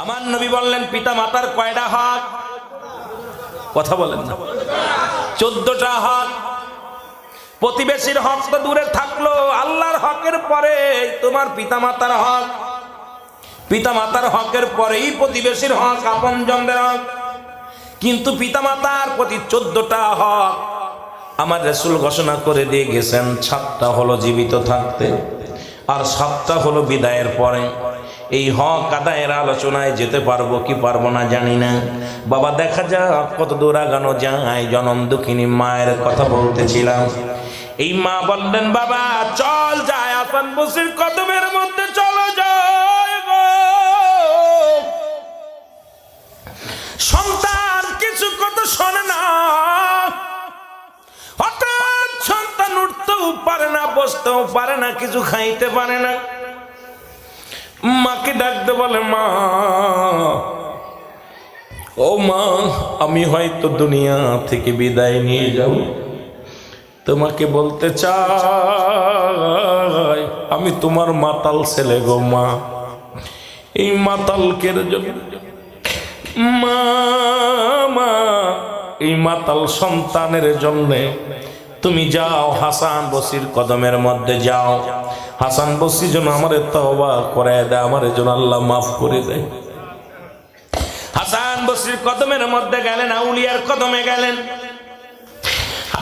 আমার নবী বললেন পিতা মাতার কয়টা হক? কথা বলেন না। 14টা হক। প্রতিবেশীর হক তো দূরে থাকলো, আল্লাহর হকের পরে তোমার পিতা মাতার হক, পিতা মাতার হকের পরেই প্রতিবেশীর হক, আপনজনদের হক। কিন্তু পিতা মাতার প্রতি 14টা হক আমার রাসূল ঘোষণা করে দিয়ে গেছেন। 7টা হলো জীবিত থাকতে, আর 7টা হলো বিদায়ের পরে। এই হক আদায়ের আলোচনায় যেতে পারবো কি পারবো না জানি না। বাবা দেখা যাক কত দূর আগানো যায়। জনম দুঃখিনী মায়ের কথা বলতেছিলাম। এই মা বললেন বাবা চল যায়, হাসান বসরির কদমের মধ্যে চলো যায় গো। সন্তান কিছু কথা শোনে না, হঠাৎ সন্তান উঠতেও পারে না, বসতেও পারে না, কিছু খাইতে পারে না। মাকে ডাকতে বলে মা, ও মা, আমি হয়তো দুনিয়া থেকে বিদায় নিয়ে যাব, তোমাকে বলতে চাই আমি তোমার মাতাল ছেলে গো মা। এই মাতালকের জন্য মা, এই মাতাল সন্তানের জন্য তুমি যাও হাসান বসরির কদমের মধ্যে যাও। হাসান বসরি যেন আমারে তওবা করে দেয়, আমার জন্য আল্লাহ মাফ করে দেয়। হাসান বসরির কদমের মধ্যে গেলেন, আউলিয়ার কদমে গেলেন।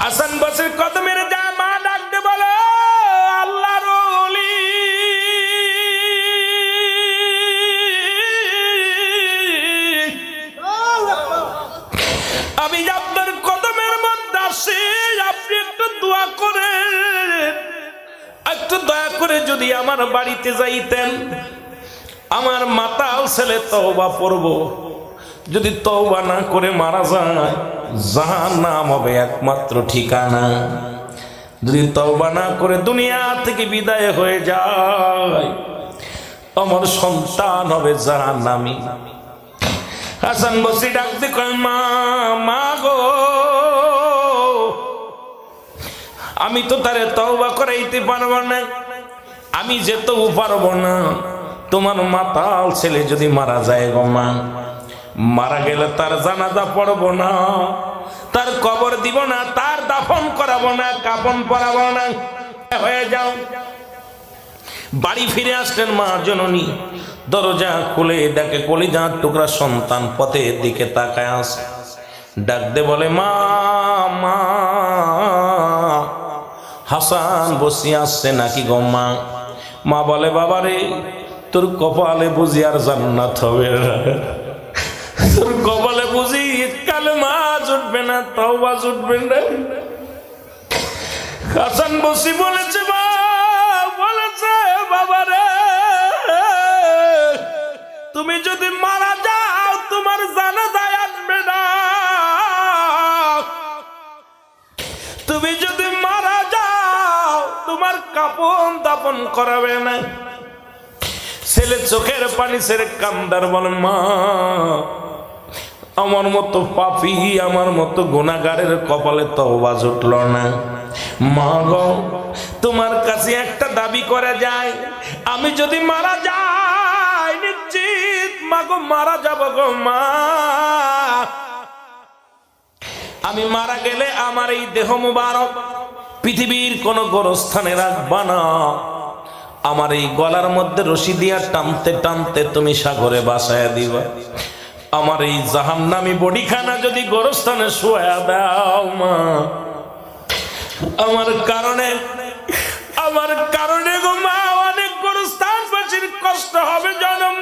হাসান বসরির কদমের যা মা ডাকতে বলে আল্লাহর ওলি, আমি আপনার কদমের মধ্যে আসি, আপনি একটু দোয়া করেন, একটু দয়া করে যদি আমার বাড়িতে যাইতেন। আমার মাতাল ছেলে তওবা পড়ব, যদি তওবা না করে মারা যায় জাহান্নাম হবে একমাত্র ঠিকানা। যদি তওবা না করে দুনিয়া থেকে বিদায় হয়ে যায় আমার সন্তান হবে জাহান্নামী। হাসান বসরি ডাকতে কয় মা, মা গো, আমি তো তারে তওবা করাইতে পারবো না, আমি যেতেও পারবো না। তোমার মাতাল ছেলে যদি মারা যায় গো মা, মারা গেলে তার জানাজা পড়বো না, তার কবর দিব না, তার দাফন করাবো না, কাফন পরাবো না, হয়ে যাও। বাড়ি ফিরে আসলেন মা জননী, দরজা খুলে দেখে কলিজার টুকরা সন্তান পথের দিকে তাকায় আসে। ডাকতে বলে মা, মা, হাসান বসরি আসছে নাকি গো মা? মা বলে বাবারে, তোর কপালে বুঝি আর জান্নাত হবে না, তোর কপালে বুঝি কালেমা জুটবে না, তওবা জুটবে না। হাসান বসরি বলেছে মা, বলেছে বাবারে, তুমি যদি মারা যাও তোমার জানাজায় আসবে না, তুমি যদি মারা যাও তোমার কাফন দাফন করাবে না। ছেলে চোখের পানি ছেড়ে কান্দার বলে মা, আমার মতো পাপী, আমার মতো গুনাহগারের কপালে তওবা জুটল না। মা গো, তোমার কাছে একটা দাবি করা যায়, আমি যদি মারা যাই নিশ্চিত মা গো মারা যাব গো মা। আমি মারা গেলে আমার এই দেহ মুবারক পৃথিবীর কোন গোরস্থানে রাখবা না, আমার এই গলার মধ্যে রশি দিয়া টানতে টানতে তুমি সাগরে বাসায়া দিবা। আমার এই জাহান্নামী বডিখানা যদি গোরস্থানে শোয়া দাও মা, আমার কারণে গো মা অনেক গোরস্থানবাসীর কষ্ট হবে জনম